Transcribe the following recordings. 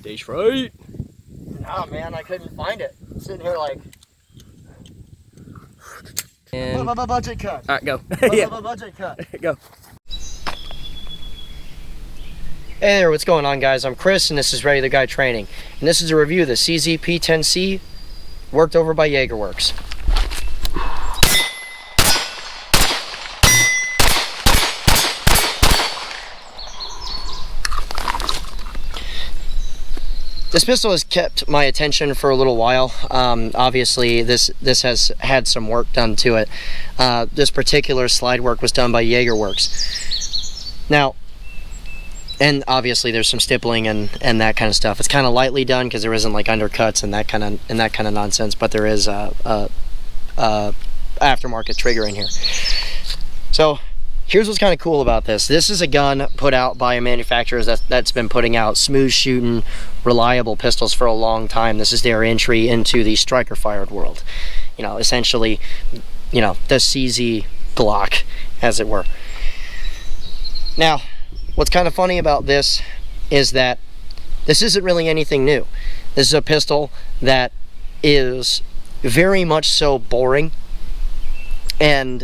Stage fright. Nah, man, I couldn't find it. I'm sitting here like. And budget cut. all right, go. Yeah. Budget cut. Go. Hey there, what's going on, guys? I'm Chris, and this is Ready the Guy Training, and this is a review of the CZ P10C, worked over by Jagerwerks. This pistol has kept my attention for a little while. Obviously, this has had some work done to it. This particular slide work was done by Jagerwerks. Now, and obviously there's some stippling and that kind of stuff. It's kind of lightly done because there isn't like undercuts and that kind of nonsense, but there is a aftermarket trigger in here. So here's what's kind of cool about this. This is a gun put out by a manufacturer that's been putting out smooth shooting, reliable pistols for a long time. This is their entry into the striker fired world. You know, essentially, you know, the CZ Glock, as it were. Now, what's kind of funny about this is that this isn't really anything new. This is a pistol that is very much so boring, and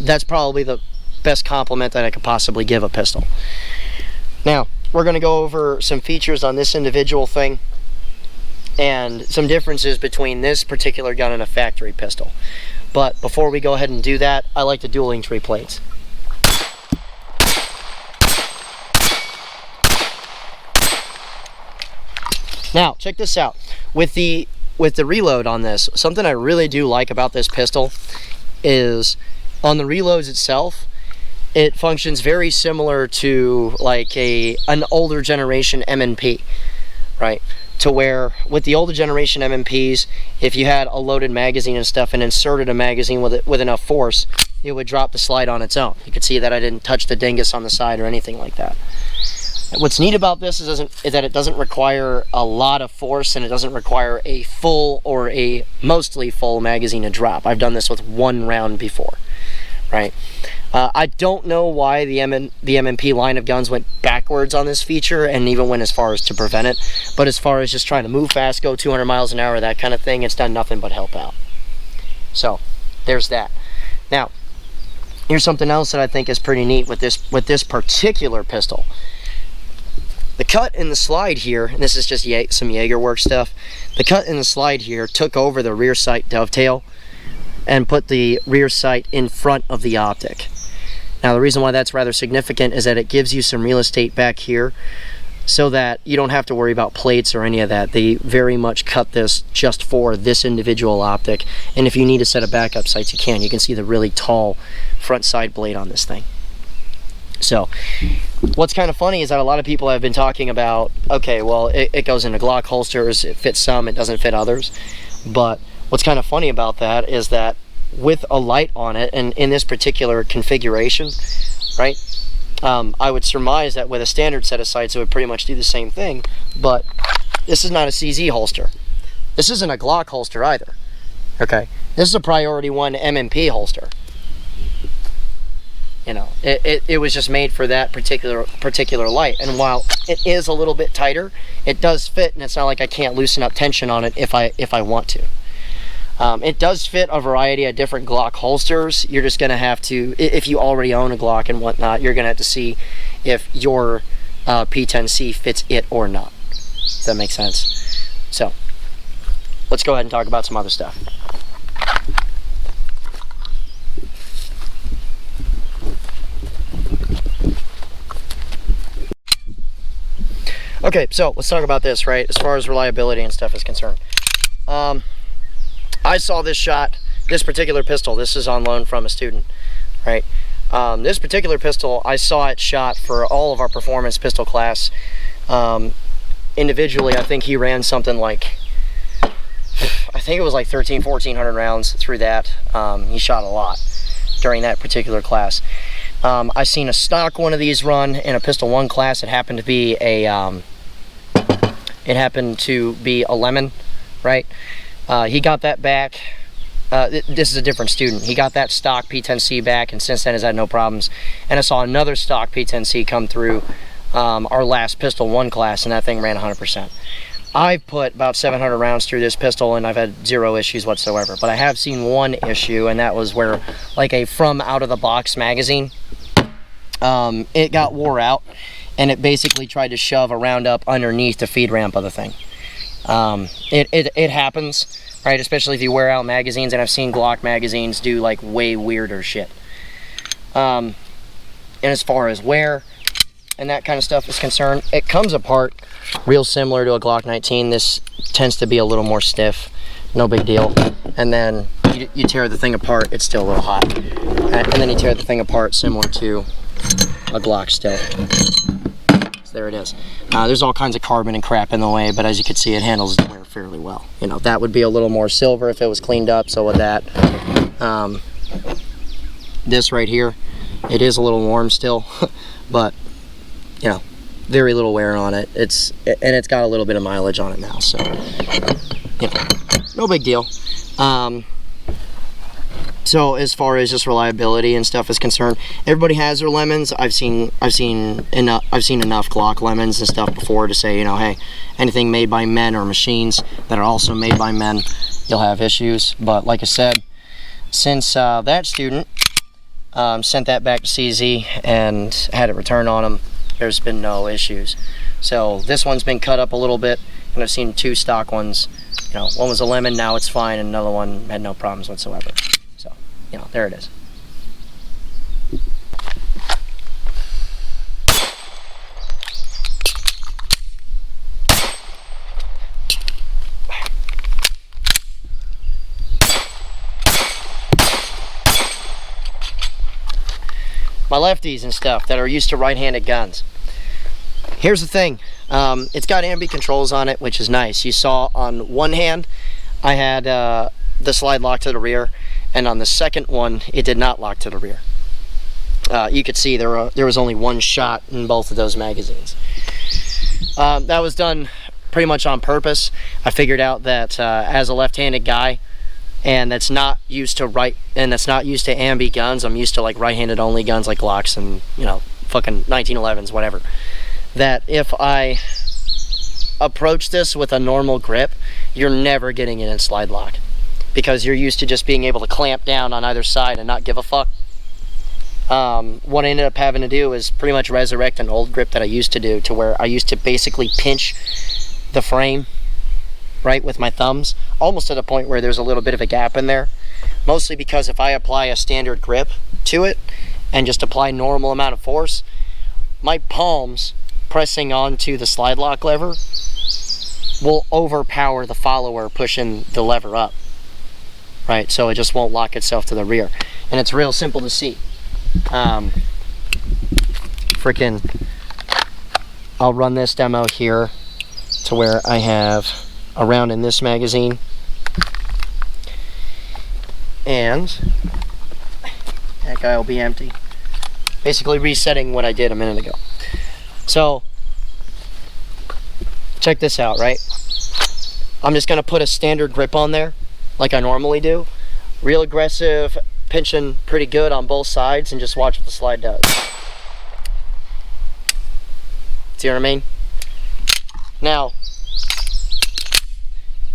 that's probably the best compliment that I could possibly give a pistol. Now, we're going to go over some features on this individual thing and some differences between this particular gun and a factory pistol. But before we go ahead and do that, I like the dueling tree plates. Now, check this out. With the reload on this, something I really do like about this pistol is on the reloads itself, it functions very similar to like an older generation M&P, right? To where with the older generation M&Ps, if you had a loaded magazine and stuff and inserted a magazine with enough force, it would drop the slide on its own. You could see that I didn't touch the dingus on the side or anything like that. What's neat about this is that it doesn't require a lot of force, and it doesn't require a full or a mostly full magazine to drop. I've done this with one round before, right? I don't know why the M&P line of guns went backwards on this feature and even went as far as to prevent it, but as far as just trying to move fast, go 200 miles an hour, that kind of thing, it's done nothing but help out. So there's that. Now, here's something else that I think is pretty neat with this particular pistol. The cut in the slide here, and this is just some Jagerwerks stuff, the cut in the slide here took over the rear sight dovetail and put the rear sight in front of the optic. Now, the reason why that's rather significant is that it gives you some real estate back here so that you don't have to worry about plates or any of that. They very much cut this just for this individual optic, and if you need a set of backup sights, you can. You can see the really tall front side blade on this thing. So, what's kind of funny is that a lot of people have been talking about, okay, well, it goes into Glock holsters, it fits some, it doesn't fit others. But what's kind of funny about that is that with a light on it, and in this particular configuration, right, I would surmise that with a standard set of sights, it would pretty much do the same thing. But this is not a CZ holster. This isn't a Glock holster either, okay? This is a Priority 1 M&P holster. You know, it was just made for that particular light, and while it is a little bit tighter, it does fit, and it's not like I can't loosen up tension on it if I want to. It does fit a variety of different Glock holsters. You're just going to have to, if you already own a Glock and whatnot, you're going to have to see if your P10C fits it or not. Does that make sense? So, let's go ahead and talk about some other stuff. Okay, so let's talk about this, right, as far as reliability and stuff is concerned. I saw this shot, this particular pistol, this is on loan from a student, right? This particular pistol, I saw it shot for all of our performance pistol class. Individually, I think he ran something like, I think it was like 1,400 rounds through that. He shot a lot during that particular class. I seen a stock one of these run in a Pistol 1 class. It happened to be a lemon, right? He got that back. This is a different student. He got that stock P10C back, and since then has had no problems. And I saw another stock P10C come through our last pistol 1 class, and that thing ran 100%. I've put about 700 rounds through this pistol and I've had 0 issues whatsoever. But I have seen one issue, and that was where, like a from out of the box magazine, it got wore out, and it basically tried to shove a round up underneath the feed ramp of the thing. It happens, right? Especially if you wear out magazines, and I've seen Glock magazines do like way weirder shit. And as far as wear and that kind of stuff is concerned, it comes apart real similar to a Glock 19. This tends to be a little more stiff, no big deal. And then you tear the thing apart, it's still a little hot. And then you tear the thing apart similar to a Glock still. So there it is. There's all kinds of carbon and crap in the way, but as you can see, it handles the wear fairly well. You know, that would be a little more silver if it was cleaned up, so with that. This right here, it is a little warm still, but you know, very little wear on it. It's got a little bit of mileage on it now, so you know, no big deal. So as far as just reliability and stuff is concerned, everybody has their lemons. I've seen enough Glock lemons and stuff before to say, you know, hey, anything made by men or machines that are also made by men, you'll have issues. But like I said, since that student sent that back to CZ and had it returned on him, there's been no issues. So this one's been cut up a little bit, and I've seen 2 stock ones. You know, one was a lemon, now it's fine, and another one had no problems whatsoever. So, you know, there it is. My lefties and stuff that are used to right-handed guns. Here's the thing, it's got ambi controls on it, which is nice. You saw on one hand I had the slide lock to the rear, and on the second one it did not lock to the rear. You could see there was only 1 shot in both of those magazines. That was done pretty much on purpose. I figured out that as a left-handed guy, and that's not used to ambi guns, I'm used to like right-handed only guns like Glocks and, you know, fucking 1911s, whatever, that if I approach this with a normal grip, you're never getting it in slide lock, because you're used to just being able to clamp down on either side and not give a fuck. What I ended up having to do is pretty much resurrect an old grip that I used to do, to where I used to basically pinch the frame right with my thumbs, almost to the point where there's a little bit of a gap in there, mostly because if I apply a standard grip to it and just apply normal amount of force, my palms pressing onto the slide lock lever will overpower the follower pushing the lever up, right? So it just won't lock itself to the rear, and it's real simple to see. I'll run this demo here to where I have a round in this magazine, and that guy will be empty. Basically resetting what I did a minute ago. So check this out, right? I'm just gonna put a standard grip on there like I normally do, real aggressive, pinching pretty good on both sides, and just watch what the slide does. See what I mean? Now,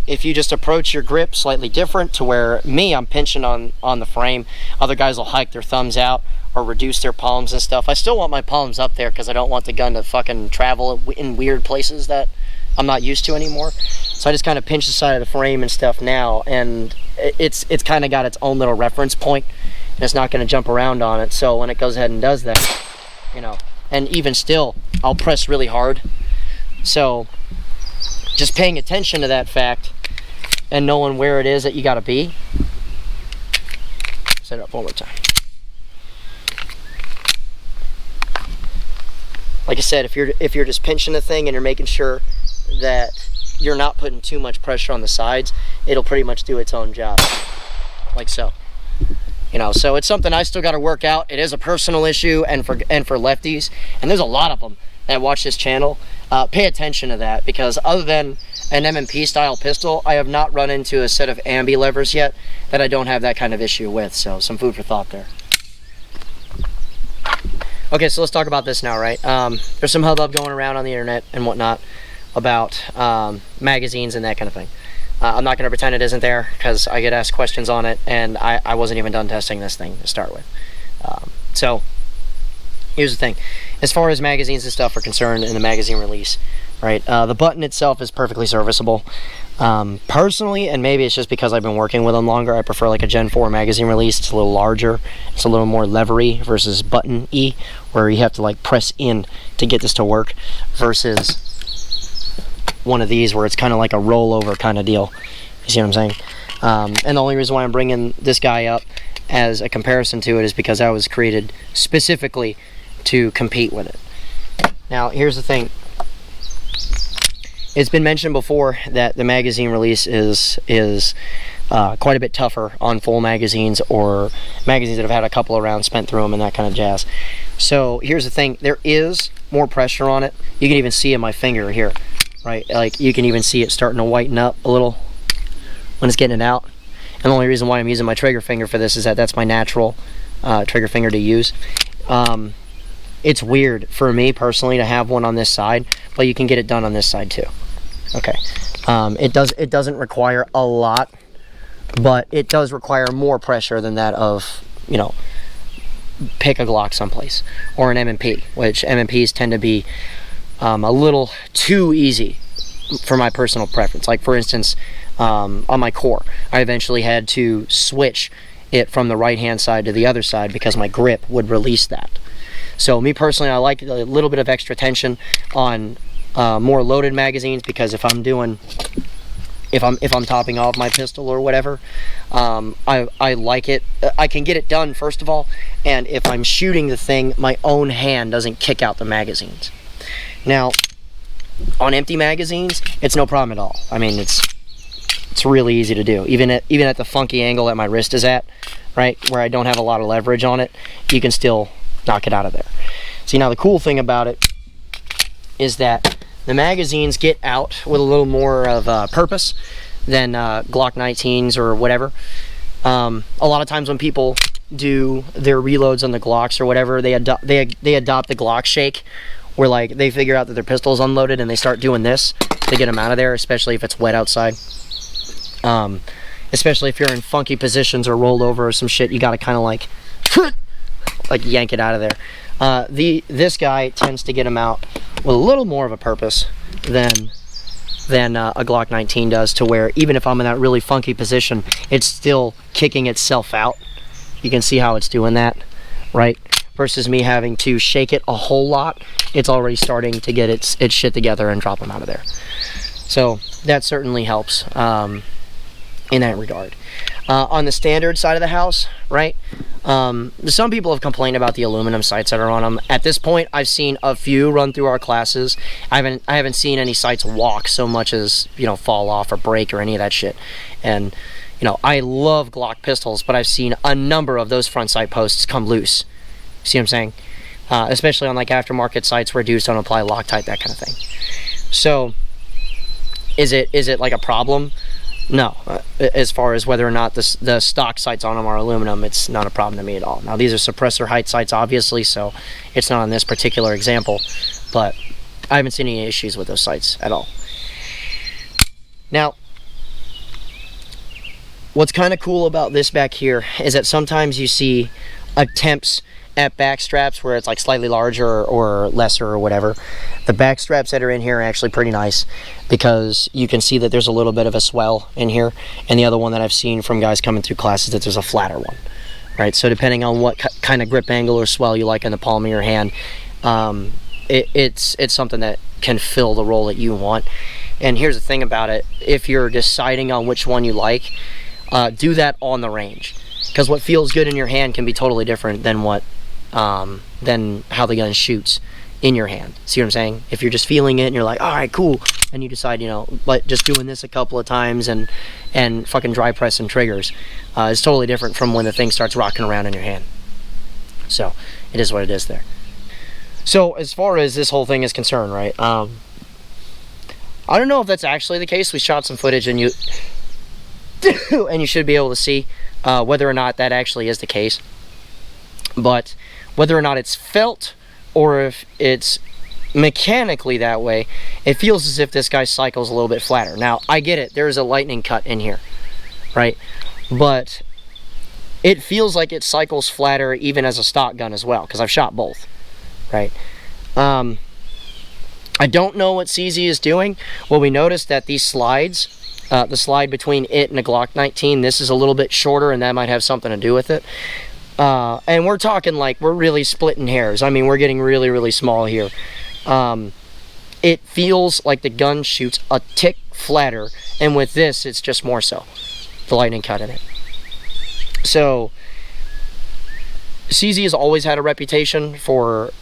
if you just approach your grip slightly different, to where I'm pinching on the frame, other guys will hike their thumbs out or reduce their palms and stuff. I still want my palms up there because I don't want the gun to fucking travel in weird places that I'm not used to anymore. So I just kind of pinch the side of the frame and stuff now, and it's kind of got its own little reference point, and it's not going to jump around on it. So when it goes ahead and does that, you know, and even still, I'll press really hard. So just paying attention to that fact and knowing where it is that you got to be. Set it up one more time. Like I said, if you're just pinching the thing and you're making sure that you're not putting too much pressure on the sides, it'll pretty much do its own job, like so. You know, so it's something I still got to work out. It is a personal issue, and for lefties, and there's a lot of them that watch this channel. Pay attention to that, because other than an M&P style pistol, I have not run into a set of ambi levers yet that I don't have that kind of issue with. So some food for thought there. Okay, so let's talk about this now, right? There's some hubbub going around on the internet and whatnot about magazines and that kind of thing. I'm not going to pretend it isn't there, because I get asked questions on it, and I wasn't even done testing this thing to start with. So here's the thing. As far as magazines and stuff are concerned in the magazine release, right, the button itself is perfectly serviceable. Personally, and maybe it's just because I've been working with them longer, I prefer like a Gen 4 magazine release. It's a little larger, it's a little more levery versus button-y, where you have to like press in to get this to work, versus one of these where it's kind of like a rollover kind of deal. You see what I'm saying? And the only reason why I'm bringing this guy up as a comparison to it is because I was created specifically to compete with it. Now, here's the thing. It's been mentioned before that the magazine release is quite a bit tougher on full magazines, or magazines that have had a couple of rounds spent through them and that kind of jazz. So here's the thing. There is more pressure on it. You can even see in my finger here, right? Like, you can even see it starting to whiten up a little when it's getting it out. And the only reason why I'm using my trigger finger for this is that that's my natural trigger finger to use. It's weird for me personally to have one on this side, but you can get it done on this side too. Okay. It doesn't require a lot, but it does require more pressure than that of, you know, pick a Glock someplace, or an M&P, which M&Ps tend to be a little too easy for my personal preference. Like, for instance, on my core, I eventually had to switch it from the right hand side to the other side because my grip would release that. So me personally, I like a little bit of extra tension on more loaded magazines, because if I'm topping off my pistol or whatever, I like it. I can get it done, first of all, and if I'm shooting the thing, my own hand doesn't kick out the magazines. Now, on empty magazines, it's no problem at all. I mean, it's really easy to do. Even at the funky angle that my wrist is at, right, where I don't have a lot of leverage on it, you can still knock it out of there. See, now the cool thing about it is that the magazines get out with a little more of purpose than Glock 19s or whatever. A lot of times when people do their reloads on the Glocks or whatever, they adopt the Glock shake, where like they figure out that their pistol is unloaded and they start doing this to get them out of there, especially if it's wet outside. Especially if you're in funky positions or rolled over or some shit, you gotta kind of like yank it out of there. This guy tends to get them out with a little more of a purpose than a Glock 19 does, to where even if I'm in that really funky position, it's still kicking itself out. You can see how it's doing that, right? Versus me having to shake it a whole lot, it's already starting to get its shit together and drop them out of there. So that certainly helps in that regard. On the standard side of the house, right, some people have complained about the aluminum sights that are on them. At this point, I've seen a few run through our classes. I haven't seen any sights walk so much as, you know, fall off or break or any of that shit. And, you know, I love Glock pistols, but I've seen a number of those front sight posts come loose. See what I'm saying? Especially on like aftermarket sites where dudes don't apply Loctite, that kind of thing. So is it like a problem? No. As far as whether or not the stock sights on them are aluminum, it's not a problem to me at all. Now, these are suppressor height sights, obviously, so it's not on this particular example, but I haven't seen any issues with those sights at all. Now, what's kind of cool about this back here is that sometimes you see attempts at back straps where it's like slightly larger or lesser or whatever. The back straps that are in here are actually pretty nice, because you can see that there's a little bit of a swell in here, and the other one that I've seen from guys coming through classes, that there's a flatter one, right? So depending on what kind of grip angle or swell you like in the palm of your hand, it's something that can fill the role that you want. And here's the thing about it: if you're deciding on which one you like, do that on the range, because what feels good in your hand can be totally different than than how the gun shoots in your hand. See what I'm saying? If you're just feeling it and you're like, all right, cool, and you decide, you know, but just doing this a couple of times and fucking dry pressing triggers, is totally different from when the thing starts rocking around in your hand. So it is what it is there. So as far as this whole thing is concerned, right, I don't know if that's actually the case. We shot some footage and you should be able to see whether or not that actually is the case. But whether or not it's felt or if it's mechanically that way, it feels as if this guy cycles a little bit flatter. Now, I get it. There's a lightning cut in here, right? But it feels like it cycles flatter even as a stock gun as well, because I've shot both, right? I don't know what CZ is doing. Well, we noticed that these slides, the slide between it and a Glock 19, this is a little bit shorter, and that might have something to do with it. And we're talking like we're really splitting hairs. I mean, we're getting really, really small here. It feels like the gun shoots a tick flatter, and with this, it's just more so. The lightning cut in it. So, CZ has always had a reputation for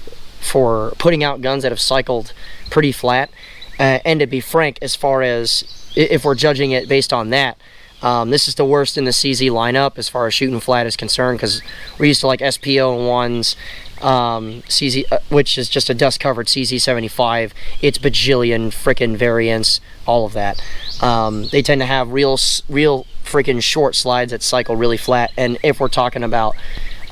putting out guns that have cycled pretty flat. And to be frank, as far as if we're judging it based on that, this is the worst in the CZ lineup as far as shooting flat is concerned, because we're used to like SPO1s, CZ, which is just a dust-covered CZ75. It's bajillion freaking variants, all of that. They tend to have real freaking short slides that cycle really flat. And if we're talking about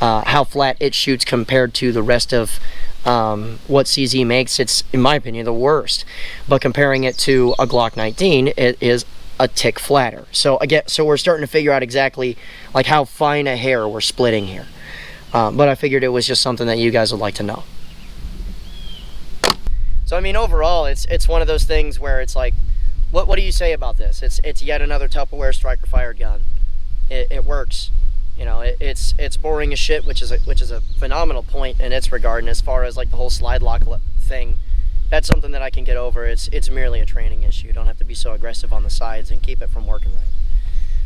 how flat it shoots compared to the rest of what CZ makes, it's, in my opinion, the worst. But comparing it to a Glock 19, it is a tick flatter. So again, so we're starting to figure out exactly like how fine a hair we're splitting here. But I figured it was just something that you guys would like to know. So I mean, overall, it's one of those things where it's like, what do you say about this? It's yet another Tupperware striker fired gun. It works. You know, it's boring as shit, which is a phenomenal point in its regard. And as far as like the whole slide lock thing, that's something that I can get over. It's merely a training issue. You don't have to be so aggressive on the sides and keep it from working right.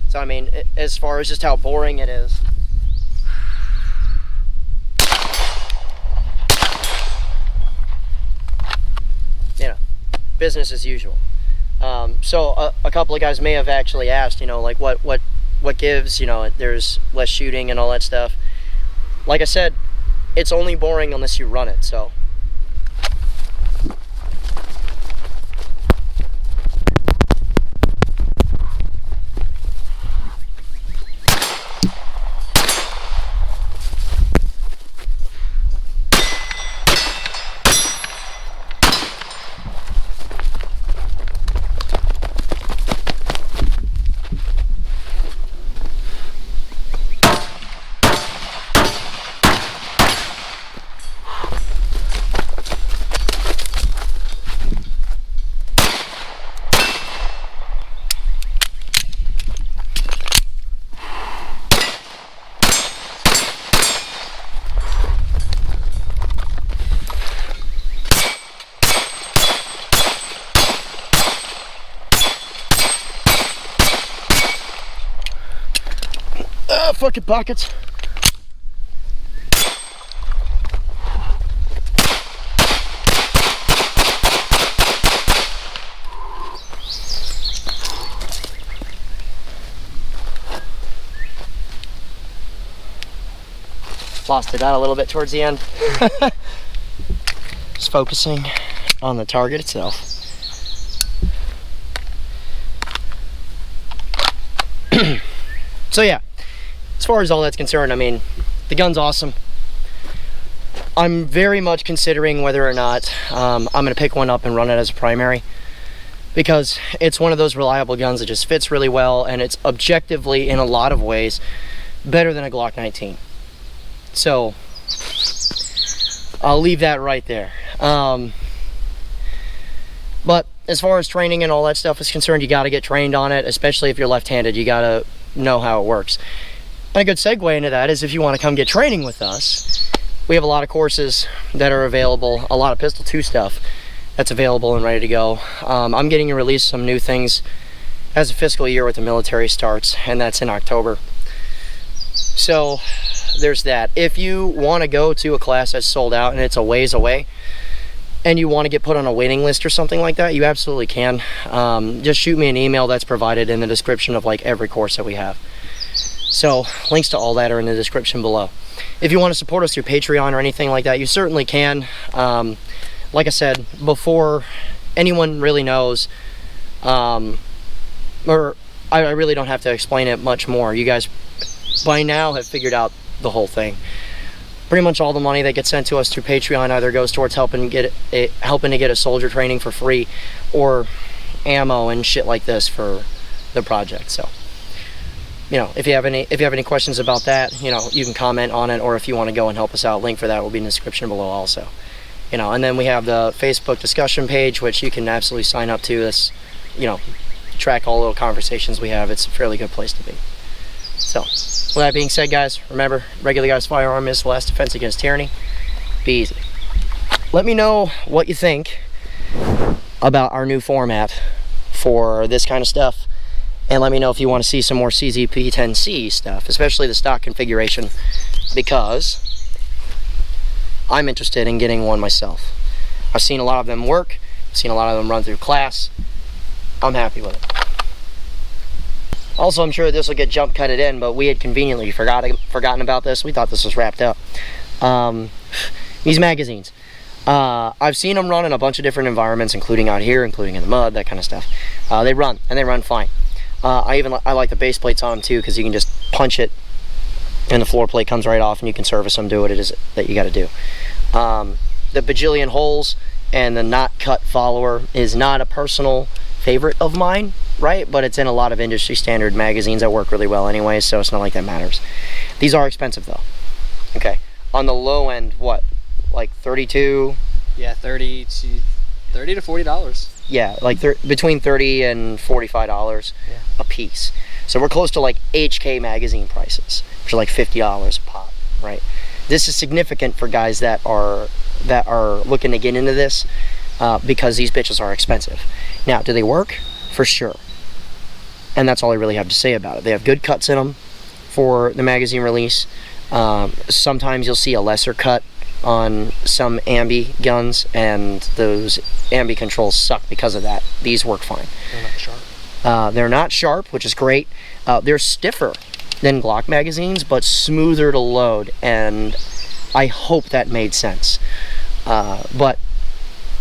So I mean, as far as just how boring it is, you know, business as usual. So a couple of guys may have actually asked, you know, like what gives, you know, there's less shooting and all that stuff. Like I said, it's only boring unless you run it, so. Fucking pockets. Lost it out a little bit towards the end. Just focusing on the target itself. So yeah. As far as all that's concerned, I mean, the gun's awesome. I'm very much considering whether or not I'm going to pick one up and run it as a primary, because it's one of those reliable guns that just fits really well, and it's objectively, in a lot of ways, better than a Glock 19. So, I'll leave that right there. But as far as training and all that stuff is concerned, you got to get trained on it, especially if you're left-handed. You got to know how it works. And a good segue into that is if you want to come get training with us, we have a lot of courses that are available, a lot of Pistol 2 stuff that's available and ready to go. I'm getting to release some new things as the fiscal year with the military starts, and that's in October. So there's that. If you want to go to a class that's sold out and it's a ways away, and you want to get put on a waiting list or something like that, you absolutely can. Just shoot me an email that's provided in the description of like every course that we have. So links to all that are in the description below. If you want to support us through Patreon or anything like that, you certainly can. Like I said, before anyone really knows, or I really don't have to explain it much more. You guys by now have figured out the whole thing. pretty much all the money that gets sent to us through Patreon either goes towards helping to get a soldier training for free, or ammo and shit like this for the project. So, you know, if you have any questions about that, you know, you can comment on it, or if you want to go and help us out, link for that will be in the description below also. You know, and then we have the Facebook discussion page, which you can absolutely sign up to. This, you know, track all little conversations we have. It's a fairly good place to be. So, with that being said, guys, remember, regular guy's firearm is the last defense against tyranny. Be easy. Let me know what you think about our new format for this kind of stuff, and let me know if you want to see some more CZ P10C stuff, especially the stock configuration, because I'm interested in getting one myself. I've seen a lot of them work. I've seen a lot of them run through class. I'm happy with it. Also, I'm sure this will get jump cutted in, but we had conveniently forgotten about this. We thought this was wrapped up. These magazines. I've seen them run in a bunch of different environments, including out here, including in the mud, that kind of stuff. They run, and they run fine. I like the base plates on them too, because you can just punch it and the floor plate comes right off, and you can service them, do what it is that you got to do. The bajillion holes and the not cut follower is not a personal favorite of mine, right? But it's in a lot of industry standard magazines that work really well anyway, so it's not like that matters. These are expensive though. Okay, on the low end, what, like 32? Yeah, 30 to $40. Yeah, like between $30 and $45 a piece. So we're close to like HK magazine prices, which are like $50 a pop, right? This is significant for guys that are looking to get into this, because these bitches are expensive. Now, do they work? For sure. And that's all I really have to say about it. They have good cuts in them for the magazine release. Sometimes you'll see a lesser cut on some ambi guns, and those ambi controls suck because of that. These work fine. They're not sharp. They're not sharp, which is great. They're stiffer than Glock magazines, but smoother to load, and I hope that made sense. But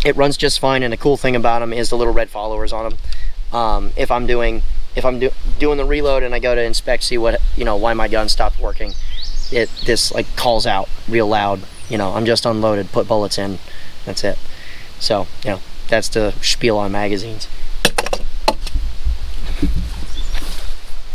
it runs just fine, and the cool thing about them is the little red followers on them. If I'm doing the reload and I go to inspect, see what, you know, why my gun stopped working, this like calls out real loud. You know, I'm just unloaded, put bullets in, that's it. So, you know, that's the spiel on magazines.